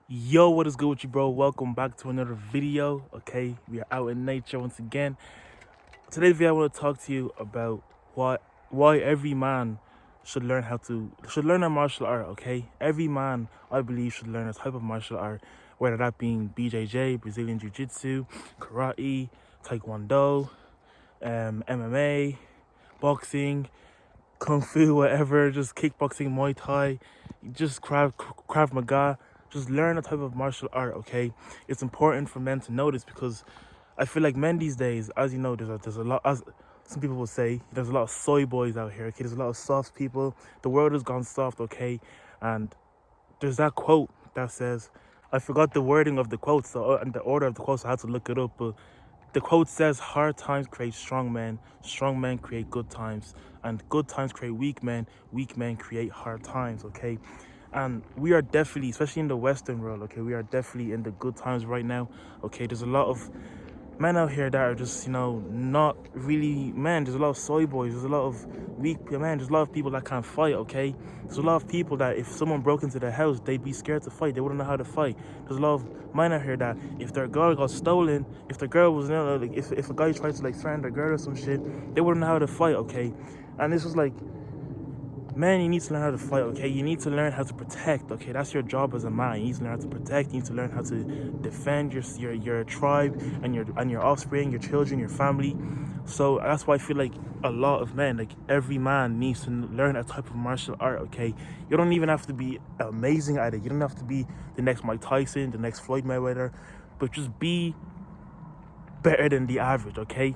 Yo, what is good with you, bro? Welcome back to another video. Okay, we are out in nature once again. Today's video, I want to talk to you about why every man should learn a martial art. Okay, every man, I believe, should learn a type of martial art, whether that being BJJ, Brazilian Jiu Jitsu, karate, Taekwondo, MMA, boxing, kung fu, whatever, just kickboxing, Muay Thai, just Krav Maga. Just learn a type of martial art, okay? It's important for men to know this because I feel like men these days, as you know, there's a lot, as some people will say, there's a lot of soy boys out here, okay? There's a lot of soft people. The world has gone soft, okay? And there's that quote that says, I forgot the wording of the quote, so and the order of the quote, so I had to look it up, but the quote says, hard times create strong men create good times, and good times create weak men create hard times, okay? And we are definitely, especially in the Western world, okay, we are definitely in the good times right now, okay? There's a lot of men out here that are just, not really men. There's a lot of soy boys. There's a lot of weak men. There's a lot of people that can't fight, okay? There's a lot of people that if someone broke into their house, they'd be scared to fight. They wouldn't know how to fight. There's a lot of men out here that if their girl got stolen, if their girl was, like, if a guy tried to, like, threaten their girl or some shit, they wouldn't know how to fight, okay? And this was like, man, you need to learn how to fight, okay? You need to learn how to protect, okay? That's your job as a man. You need to learn how to protect. You need to learn how to defend your tribe and your offspring, your children, your family. So that's why I feel like a lot of men, like every man, needs to learn a type of martial art, okay? You don't even have to be amazing at it. You don't have to be the next Mike Tyson, the next Floyd Mayweather, but just be better than the average, okay?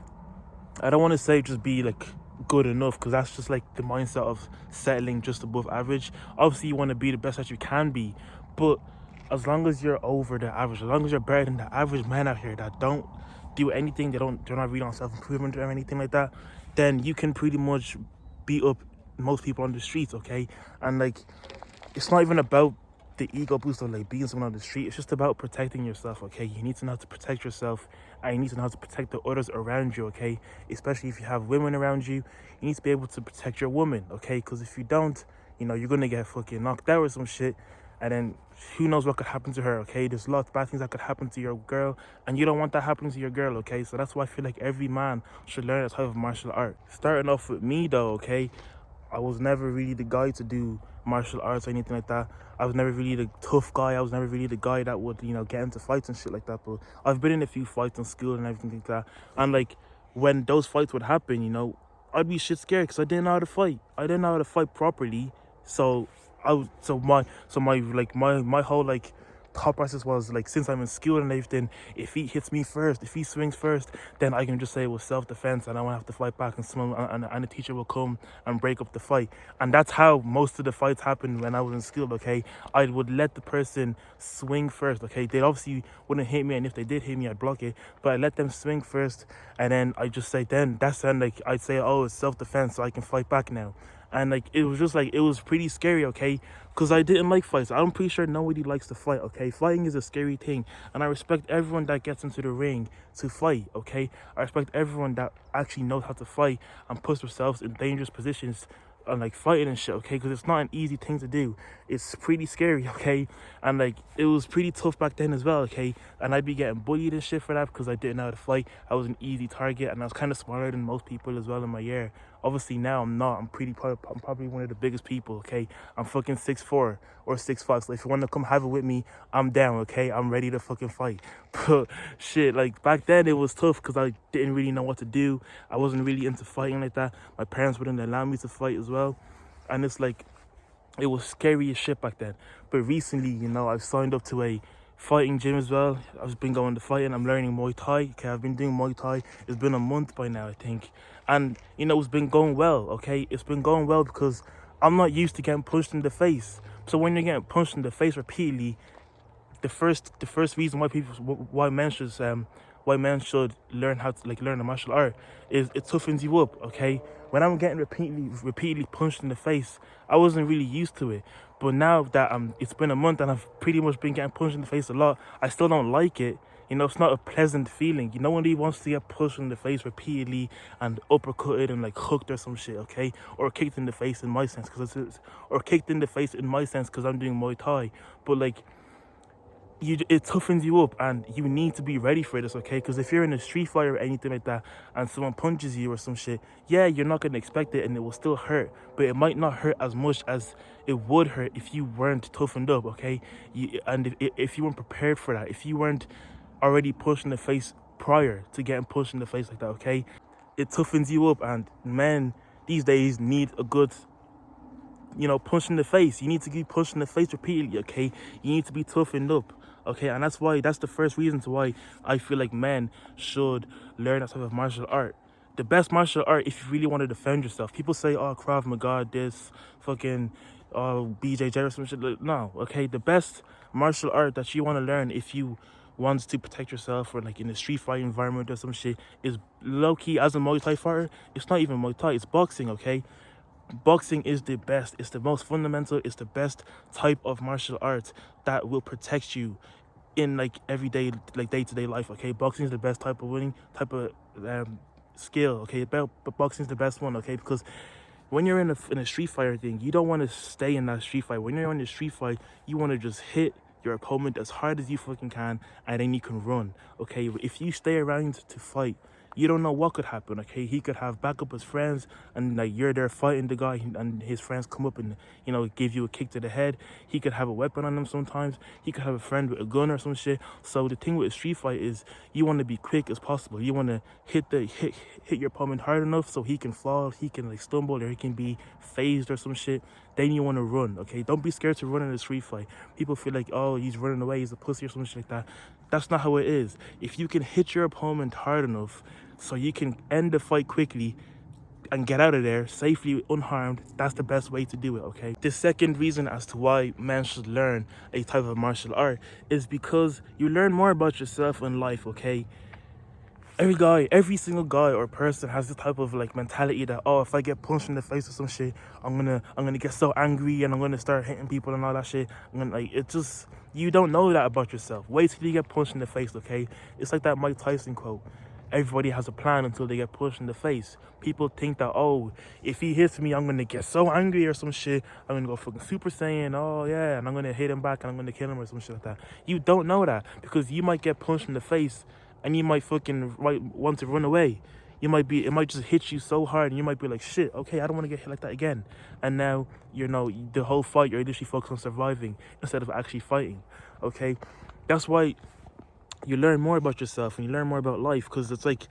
I don't want to say just be like good enough because that's just like the mindset of settling just above average. Obviously, you want to be the best that you can be, but as long as you're over the average, as long as you're better than the average man out here that don't do anything, they're not really on self improvement or anything like that, then you can pretty much beat up most people on the streets, okay? And like, it's not even about the ego boost of like being someone on the street. It's just about protecting yourself, okay? You need to know how to protect yourself, and you need to know how to protect the others around you, okay? Especially if you have women around you, you need to be able to protect your woman, okay? Because if you don't, you're gonna get fucking knocked out or some shit, and then who knows what could happen to her, okay? There's lots of bad things that could happen to your girl, and you don't want that happening to your girl, okay? So that's why I feel like every man should learn a type of martial art. Starting off with me though, okay? I was never really the guy to do martial arts or anything like that. I was never really the tough guy. I was never really the guy that would, get into fights and shit like that. But I've been in a few fights in school and everything like that. And like when those fights would happen, I'd be shit scared because I didn't know how to fight. I didn't know how to fight properly. So my whole like thought process was like, since I'm in school and everything, if he hits me first, if he swings first, then I can just say it was self-defense and I won't have to fight back, and someone and the teacher will come and break up the fight. And that's how most of the fights happened when I was in school, okay? I would let the person swing first, okay? They obviously wouldn't hit me, and if they did hit me, I'd block it, but I let them swing first, and then I just say, then that's when like I'd say, oh, it's self-defense, so I can fight back now. And like it was just like, it was pretty scary, okay? Because I didn't like fights. I'm pretty sure nobody likes to fight, okay? Fighting is a scary thing, and I respect everyone that gets into the ring to fight, okay? I respect everyone that actually knows how to fight and puts themselves in dangerous positions and like fighting and shit, okay? Because it's not an easy thing to do. It's pretty scary, okay? And like it was pretty tough back then as well, okay? And I'd be getting bullied and shit for that because I didn't know how to fight. I was an easy target, and I was kind of smarter than most people as well in my year. Obviously now I'm not. I'm probably one of the biggest people, okay? I'm fucking 6'4" or 6'5", so if you want to come have it with me, I'm down, okay? I'm ready to fucking fight. But shit, like back then it was tough because I didn't really know what to do. I wasn't really into fighting like that. My parents wouldn't allow me to fight as well, and it's like, it was scary as shit back then. But recently, I've signed up to a fighting gym as well. I've been going to fighting. I'm learning Muay Thai. Okay, I've been doing Muay Thai. It's been a month by now, I think. And, it's been going well, okay? It's been going well because I'm not used to getting punched in the face. So when you're getting punched in the face repeatedly, the first reason why men should learn how to like learn a martial art is it toughens you up, okay? When I'm getting repeatedly punched in the face, I wasn't really used to it, but now that it's been a month and I've pretty much been getting punched in the face a lot, I still don't like it. It's not a pleasant feeling. No one really wants to get pushed in the face repeatedly and uppercutted and like hooked or some shit, okay? Or kicked in the face in my sense, or kicked in the face in my sense because I'm doing Muay Thai. But like, it toughens you up, and you need to be ready for this, okay? Because if you're in a street fight or anything like that and someone punches you or some shit, yeah, you're not going to expect it and it will still hurt, but it might not hurt as much as it would hurt if you weren't toughened up, okay? And if you weren't prepared for that, if you weren't already pushed in the face prior to getting pushed in the face like that, okay? It toughens you up, and men these days need a good, punch in the face. You need to keep pushing the face repeatedly, okay? You need to be toughened up, okay? And that's the first reason to why I feel like men should learn that type of martial art. The best martial art, if you really want to defend yourself. People say, oh, Krav Maga, this, fucking, BJJ or some shit. No, okay? The best martial art that you want to learn if you want to protect yourself or like in a street fight environment or some shit is low-key as a Muay Thai fighter. It's not even Muay Thai, it's boxing, okay? Boxing is the best. It's the most fundamental. It's the best type of martial arts that will protect you in like everyday, like day-to-day life, okay? Boxing is the best type of winning type of skill, okay? But boxing is the best one, okay? Because when you're in a street fighter thing, you don't want to stay in that street fight. When you're in a street fight, you want to just hit your opponent as hard as you fucking can, and then you can run, okay? If you stay around to fight, you don't know what could happen, okay? He could have backup his friends, and like you're there fighting the guy, and his friends come up and give you a kick to the head. He could have a weapon on him sometimes. He could have a friend with a gun or some shit. So the thing with a street fight is you want to be quick as possible. You want to hit your opponent hard enough so he can fall, he can like stumble, or he can be phased or some shit. Then you want to run, okay? Don't be scared to run in a street fight. People feel like, oh, he's running away, he's a pussy or some shit like that. That's not how it is. If you can hit your opponent hard enough so you can end the fight quickly and get out of there safely, unharmed, that's the best way to do it, okay? The second reason as to why men should learn a type of martial art is because you learn more about yourself in life, okay? Every single guy or person has this type of like mentality that, oh, if I get punched in the face or some shit, I'm gonna get so angry and I'm gonna start hitting people and all that shit. You don't know that about yourself. Wait till you get punched in the face, okay? It's like that Mike Tyson quote. Everybody has a plan until they get pushed in the face. People think that, oh, if he hits me, I'm gonna get so angry or some shit. I'm gonna go fucking Super Saiyan, oh yeah, and I'm gonna hit him back and I'm gonna kill him or some shit like that. You don't know that, because you might get punched in the face and you might want to run away. It might just hit you so hard and you might be like, shit, okay, I don't want to get hit like that again. And now, the whole fight, you're literally focused on surviving instead of actually fighting, okay? That's why you learn more about yourself and you learn more about life, because it's like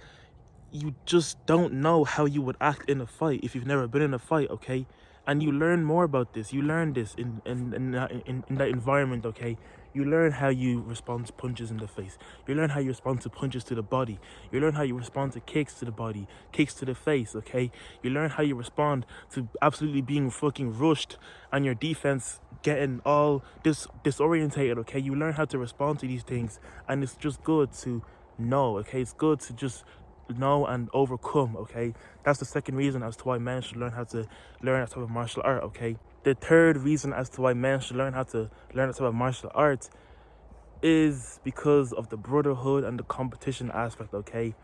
you just don't know how you would act in a fight if you've never been in a fight, okay? And you learn more about this. You learn this in that environment, okay? You learn how you respond to punches in the face. You learn how you respond to punches to the body. You learn how you respond to kicks to the body, kicks to the face, okay? You learn how you respond to absolutely being fucking rushed and your defense getting all disorientated, okay? You learn how to respond to these things, and it's just good to know, okay? It's good to just know and overcome, okay? That's the second reason as to why men should learn that type of martial art, okay? The third reason as to why men should learn that type of martial art is because of the brotherhood and the competition aspect, okay?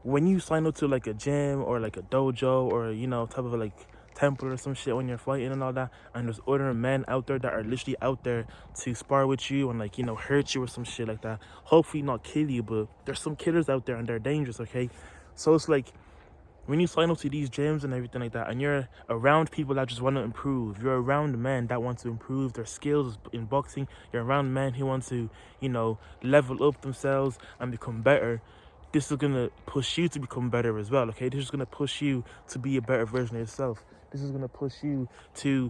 When you sign up to like a gym or like a dojo or type of like temple or some shit when you're fighting and all that, and there's other men out there that are literally out there to spar with you and like hurt you or some shit like that, hopefully not kill you, but there's some killers out there and they're dangerous, okay? So it's like when you sign up to these gyms and everything like that, and you're around people that just want to improve, you're around men that want to improve their skills in boxing, you're around men who want to level up themselves and become better, this is going to push you to become better as well, okay? This is going to push you to be a better version of yourself. This is going to push you to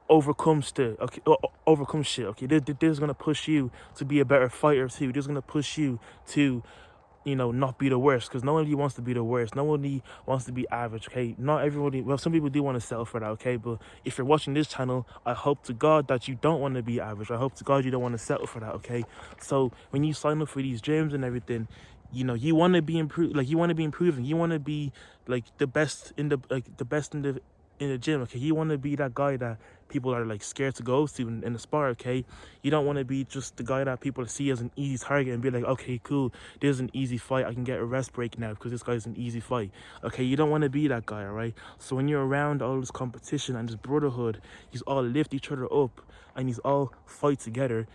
overcome shit, okay? Overcome shit, okay? This is going to push you to be a better fighter too. This is going to push you to not be the worst, because nobody wants to be the worst. Nobody wants to be average, okay? Not everybody, well, some people do want to settle for that, okay? But if you're watching this channel, I hope to God that you don't want to be average. I hope to God you don't want to settle for that, okay? So when you sign up for these gyms and everything, you want to be improved, like you want to be improving. You want to be like the best in the gym, okay? You want to be that guy that people are like scared to go to in the spar, okay? You don't want to be just the guy that people see as an easy target and be like, okay, cool, this is an easy fight, I can get a rest break now because this guy's an easy fight, okay? You don't want to be that guy, all right? So when you're around all this competition and this brotherhood, you all lift each other up and you all fight together,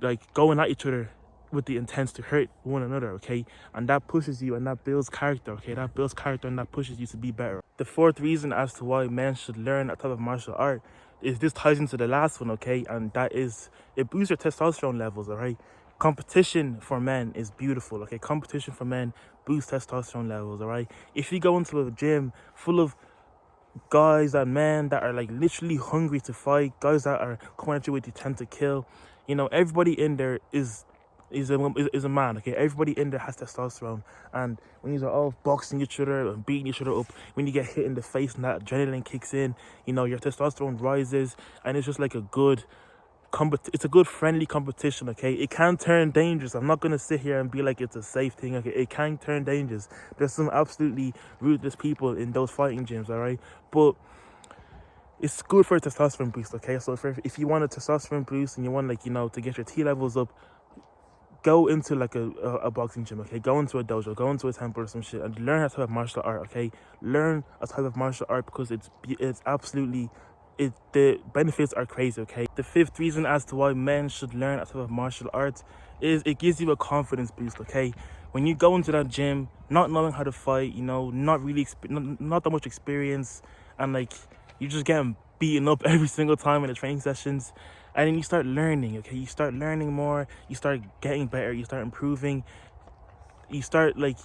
like going at each other with the intent to hurt one another, okay? And that pushes you and that builds character, okay? That builds character and that pushes you to be better. The fourth reason as to why men should learn a type of martial art is this ties into the last one, okay? And that is, it boosts your testosterone levels, all right? Competition for men is beautiful, okay? Competition for men boosts testosterone levels, all right? If you go into a gym full of guys and men that are like literally hungry to fight, guys that are coming at you with intent to kill, you know, everybody in there is a man, okay? Everybody in there has testosterone, and when you're all boxing each other and beating each other up, when you get hit in the face and that adrenaline kicks in, you know, your testosterone rises, and it's just like a good it's a good friendly competition, okay? It can turn dangerous. I'm not gonna sit here and be like it's a safe thing, okay? It can turn dangerous. There's some absolutely ruthless people in those fighting gyms, all right? But it's good for a testosterone boost, okay? So if you want a testosterone boost and you want, like, you know, to get your T levels up, go into like a boxing gym, okay? Go into a dojo, go into a temple or some shit, and learn a type of martial art, okay? Learn a type of martial art because it's absolutely the benefits are crazy, okay? The fifth reason as to why men should learn a type of martial art is it gives you a confidence boost, okay? When you go into that gym, not knowing how to fight, you know, not really not that much experience, and like you're just getting beaten up every single time in the training sessions, and then you start learning, okay? You start learning more, you start getting better, you start improving, you start like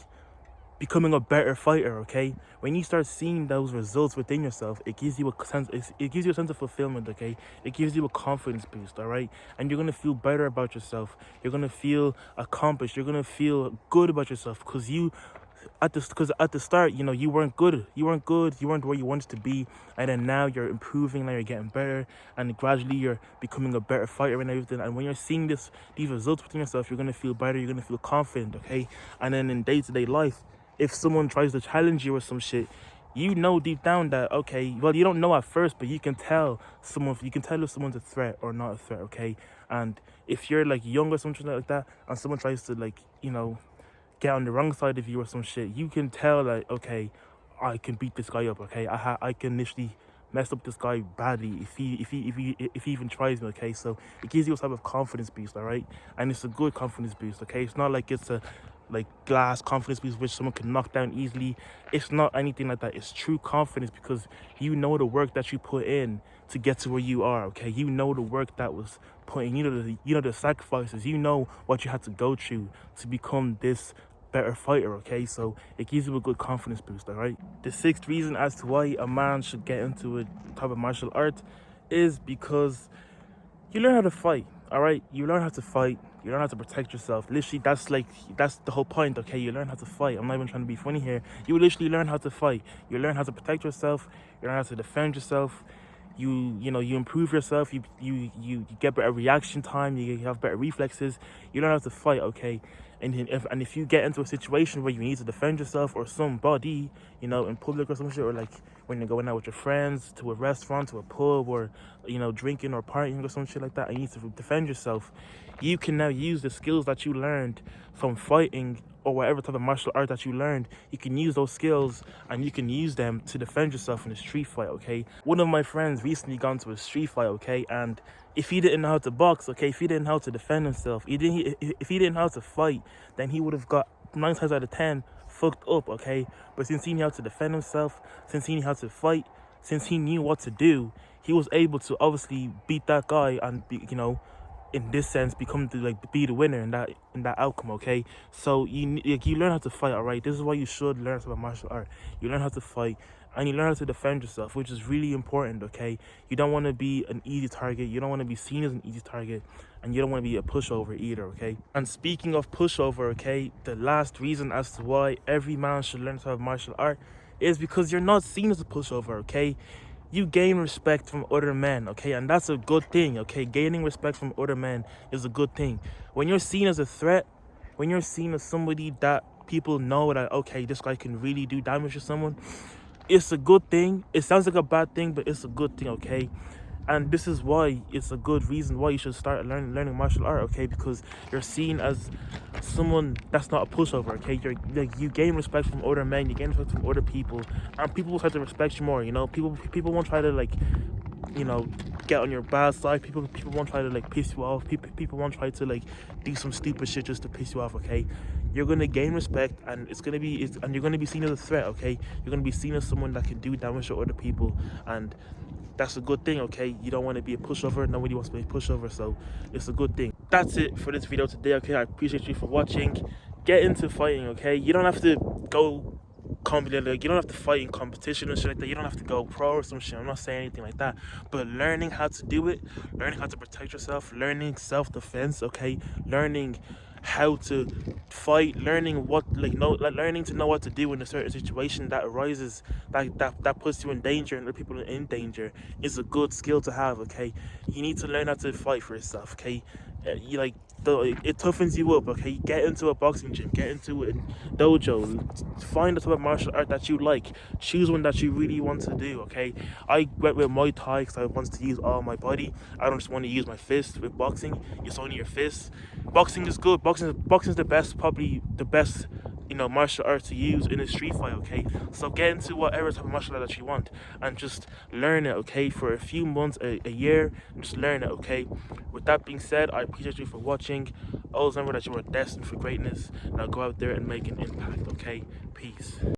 becoming a better fighter, okay? When you start seeing those results within yourself, it gives you a sense of fulfillment, okay? It gives you a confidence boost, all right? And you're gonna feel better about yourself. You're gonna feel accomplished. You're gonna feel good about yourself because at the start, you know, you weren't good. You weren't where you wanted to be, and then now you're improving, now you're getting better, and gradually you're becoming a better fighter and everything. And when you're seeing these results within yourself, you're gonna feel better, you're gonna feel confident, okay? And then in day-to-day life, if someone tries to challenge you or some shit, you know deep down that, okay, well, you don't know at first, but you can tell if someone's a threat or not a threat, okay? And if you're like young or something like that, and someone tries to, like, you know, get on the wrong side of you or some shit, you can tell, like, okay, I can beat this guy up, okay? I can literally mess up this guy badly if he even tries me, okay? So it gives you a type of confidence boost, all right? And it's a good confidence boost, okay? It's not like it's a like glass confidence boost which someone can knock down easily. It's not anything like that. It's true confidence because you know the work that you put in to get to where you are, okay? You know the work that was put in, you know the sacrifices, you know what you had to go through to become this better fighter, okay? So it gives you a good confidence boost, all right? The sixth reason as to why a man should get into a type of martial art is because you learn how to fight, all right? You learn how to fight, you learn how to protect yourself. Literally, that's the whole point, okay? You learn how to fight. I'm not even trying to be funny here. You literally learn how to fight. You learn how to protect yourself, you learn how to defend yourself. You know, you improve yourself, you get better reaction time, you have better reflexes, you learn how to fight, okay? And if you get into a situation where you need to defend yourself or somebody, you know, in public or some shit, or like when you're going out with your friends to a restaurant, to a pub, or, you know, drinking or partying or some shit like that, and you need to defend yourself, you can now use the skills that you learned from fighting or whatever type of martial art that you learned. You can use those skills and you can use them to defend yourself in a street fight, okay? One of my friends recently got into a street fight, okay? And if he didn't know how to box, okay, if he didn't know how to defend himself, if he didn't know how to fight, then he would have got 9 times out of 10 fucked up, okay? But since he knew how to defend himself, since he knew how to fight, since he knew what to do, he was able to obviously beat that guy and you know, in this sense, be the winner in that outcome, okay? So you learn how to fight, all right? This is why you should learn about martial art. You learn how to fight and you learn how to defend yourself, which is really important, okay? You don't want to be an easy target. You don't want to be seen as an easy target, and you don't want to be a pushover either, okay? And speaking of pushover, okay, the last reason as to why every man should learn to have martial art is because you're not seen as a pushover, okay? You gain respect from other men, okay? And that's a good thing, okay? Gaining respect from other men is a good thing. When you're seen as a threat, when you're seen as somebody that people know that, okay, this guy can really do damage to someone, it's a good thing. It sounds like a bad thing, but it's a good thing, okay? And this is why it's a good reason why you should start learning martial art, okay? Because you're seen as someone that's not a pushover, okay? You gain respect from other men, you gain respect from other people, and people will start to respect you more, you know? People won't try to, like, you know, get on your bad side. People won't try to like piss you off. People won't try to like do some stupid shit just to piss you off. Okay, you're gonna gain respect, and and you're gonna be seen as a threat. Okay, you're gonna be seen as someone that can do damage to other people, and that's a good thing. Okay, you don't want to be a pushover. Nobody wants to be a pushover, so it's a good thing. That's it for this video today. Okay, I appreciate you for watching. Get into fighting. Okay, you don't have to go like, you don't have to fight in competition and shit like that. You don't have to go pro or some shit. I'm not saying anything like that, but learning how to do it, learning how to protect yourself, learning self-defense. Okay, learning how to fight, learning what learning to know what to do in a certain situation that arises, that puts you in danger and other people are in danger, is a good skill to have. Okay, you need to learn how to fight for yourself. Okay, you like it toughens you up. Okay, get into a boxing gym, get into a dojo, find the type of martial art that you like, choose one that you really want to do. Okay, I went with Muay Thai because I wanted to use all my body. I don't just want to use my fist. With boxing, it's only your fists. Boxing is good. Boxing is the best, probably the best, martial art to use in a street fight. Okay, so get into whatever type of martial art that you want and just learn it. Okay, for a few months, a year, just learn it. Okay, with that being said, I appreciate you for watching. Always remember that you are destined for greatness. Now go out there and make an impact. Okay, peace.